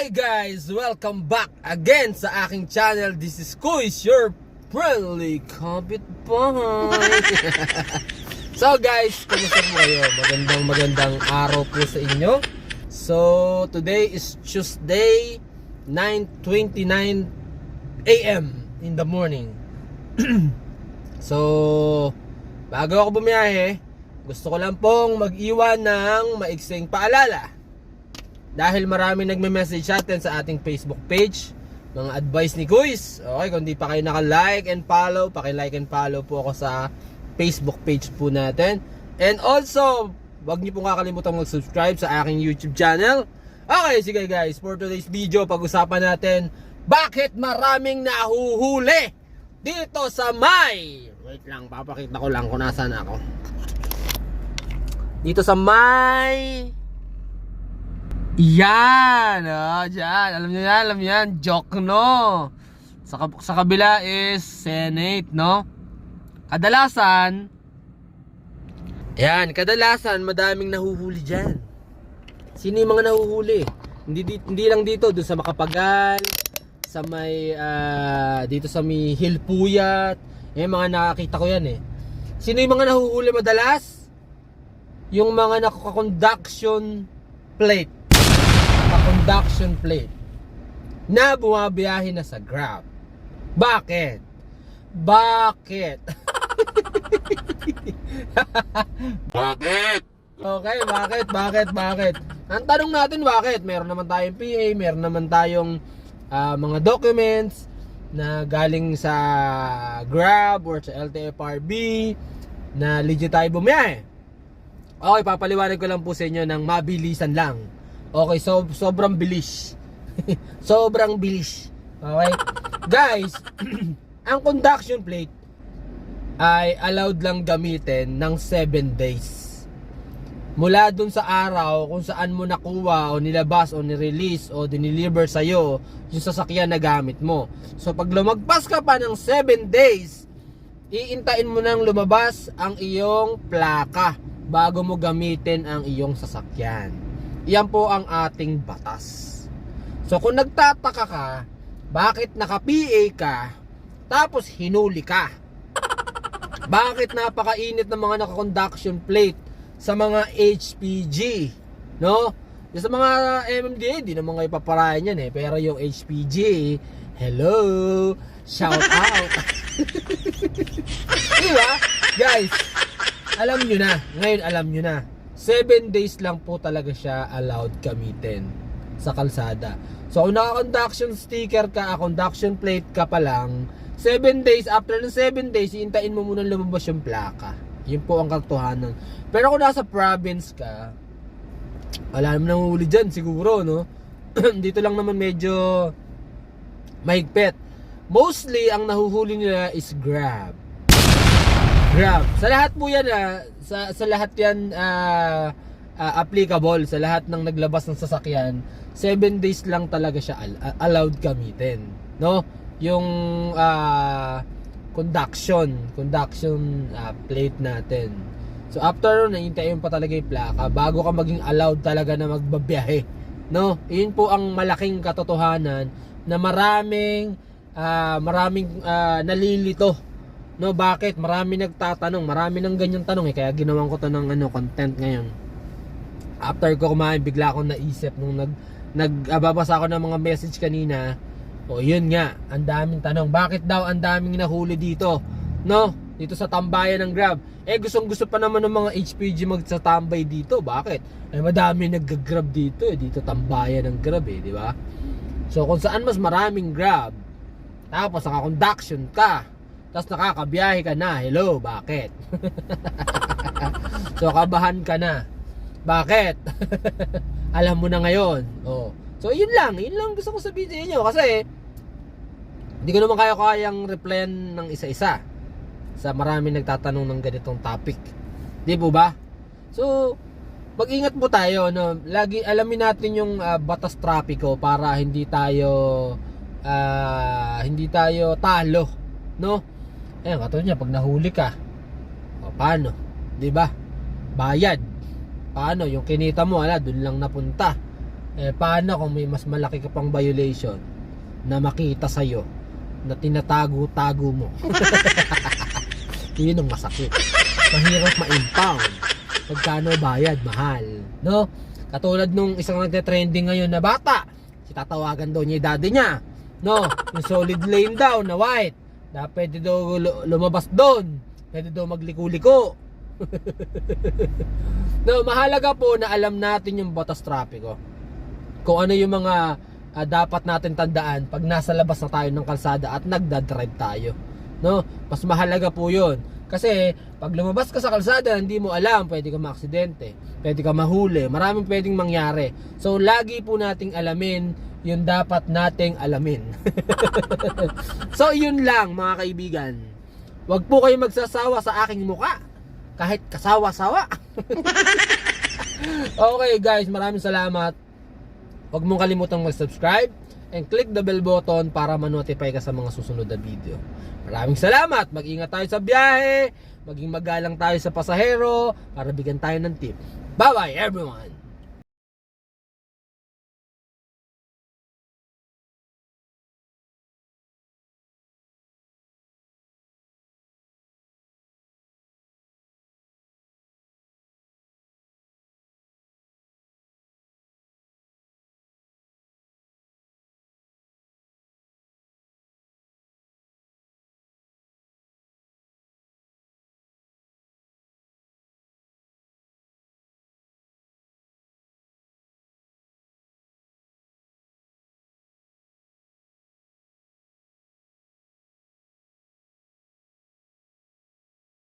Okay guys, welcome back again sa aking channel. This is Kuis, your friendly kapitbahay. So guys, kumusta po kayo? Magandang araw po sa inyo. So today is Tuesday, 9:29 AM in the morning. So bago ako bumiyahe, gusto ko lang pong mag-iwan ng maiksing paalala. Dahil marami nagme-message sa atin sa ating Facebook page, mga advice ni Kuis. Okay, kung di pa kayo naka-like and follow, paki-like and follow po ako sa Facebook page po natin. And also, wag niyo pong kakalimutan mag-subscribe sa aking YouTube channel. Okay, sige guys, for today's video, pag-usapan natin bakit maraming nahuhuli dito sa may... Wait lang, papakita ko lang kung nasaan ako. Dito sa may... Yan, dyan. Alam niyo yan, joke no. Sa kabila is Senate, no. Kadalasan madaming nahuhuli dyan. Sino yung mga nahuhuli? Hindi lang dito, doon sa Makapagal, sa may dito sa may Hilpuyat. Mga nakakita ko yan eh. Sino yung mga nahuhuli madalas? Yung mga naka-conduction plate na bumabiyahe na sa Grab. Bakit? Bakit? Okay, bakit? Ang tanong natin bakit? Meron naman tayong PA, meron naman tayong mga documents na galing sa Grab or sa LTFRB na legit tayo bumiyahe. Okay, papaliwanag ko lang po sa inyo ng mabilisan lang. Okay, so sobrang bilis. Sobrang bilis. Okay? Guys, ang conduction plate ay allowed lang gamitin ng 7 days. Mula dun sa araw kung saan mo nakuha o nilabas o nirelease o dineliver sa'yo yung sasakyan na gamit mo. So pag lumagpas ka pa ng 7 days, iintayin mo nang lumabas ang iyong plaka bago mo gamitin ang iyong sasakyan. Yan po ang ating batas. So kung nagtataka ka, bakit naka-PA ka, tapos hinuli ka? Bakit napakainit ng mga naka-conduction plate sa mga HPG? No? Yung sa mga MMDA, di naman kayo paparayan yan eh. Pero yung HPG, hello, shout out. Diba? Guys, alam nyo na. Ngayon alam nyo na. 7 days lang po talaga siya allowed gamitin sa kalsada. So kung naka-conduction sticker ka, conduction plate ka pa lang, 7 days, after ng 7 days, iintayin mo muna lumabas yung plaka. Yun po ang katotohanan. Pero kung nasa province ka, wala naman nanguhuli dyan siguro, no? Dito lang naman medyo mahigpit. Mostly, ang nahuhuli nila is Grab. Sa lahat po yan, sa lahat yan applicable, sa lahat ng naglabas ng sasakyan, 7 days lang talaga siya allowed gamitin, no? Yung conduction plate natin. So after nun, nahintayin pa talaga yung plaka bago ka maging allowed talaga na magbabiyahe, no? Yun po ang malaking katotohanan na maraming nalilito. No, bakit? Marami nagtatanong, marami nang ganyan tanong eh, kaya ginawan ko to ng content ngayon. After ko kumain, bigla akong naisip nung nagbabasa ako ng mga message kanina. O yun nga, ang daming tanong. Bakit daw ang daming nahuli dito? No? Dito sa tambayan ng Grab. Gustong-gusto pa naman ng mga HPG magtatambay dito. Bakit? Madami nag-Grab dito eh. Dito tambayan ng Grab eh, di ba? So kung saan mas maraming Grab, tapos naka-conduction ka, tapos nakakabiyahe ka na. Hello, bakit? So kabahan ka na. Bakit? Alam mo na ngayon. Oh. So yun lang gusto ko sabihin sa inyo. Kasi hindi ko naman kayang replyan ng isa-isa sa marami nagtatanong ng ganitong topic. Di po ba? So mag-ingat po tayo, no? Lagi alamin natin yung batas trapiko para hindi tayo talo, no? Katulad niya, pag nahuli ka, paano? 'Di ba? Bayad. Paano yung kinita mo, doon lang napunta. Paano kung may mas malaki ka pang violation na makita sa'yo na tinatago-tago mo? Yun ang masakit. Mahirap ma-impound. Pagkano bayad, mahal. No? Katulad nung isang nagte-trending ngayon na bata, tatawagan daw niya yung daddy niya. No? Yung solid lane daw na white. Na pwede daw lumabas doon. Pwede daw magliko-liko. No, mahalaga po na alam natin yung batas trapiko. Kung ano yung mga dapat natin tandaan pag nasa labas na tayo ng kalsada at nagdadrive tayo. No? Mas mahalaga po 'yon. Kasi pag lumabas ka sa kalsada, hindi mo alam, pwede ka maaksidente, pwede ka mahuli, maraming pwedeng mangyari. So lagi po nating alamin yung dapat nating alamin. So yun lang mga kaibigan. Huwag po kayo magsasawa sa aking muka. Kahit kasawa-sawa. Okay guys, maraming salamat. Huwag mong kalimutang mag-subscribe and click the bell button para ma-notify ka sa mga susunod na video. Maraming salamat. Mag-ingat tayo sa biyahe. Maging magalang tayo sa pasahero para bigyan tayo ng tip. Bye-bye everyone.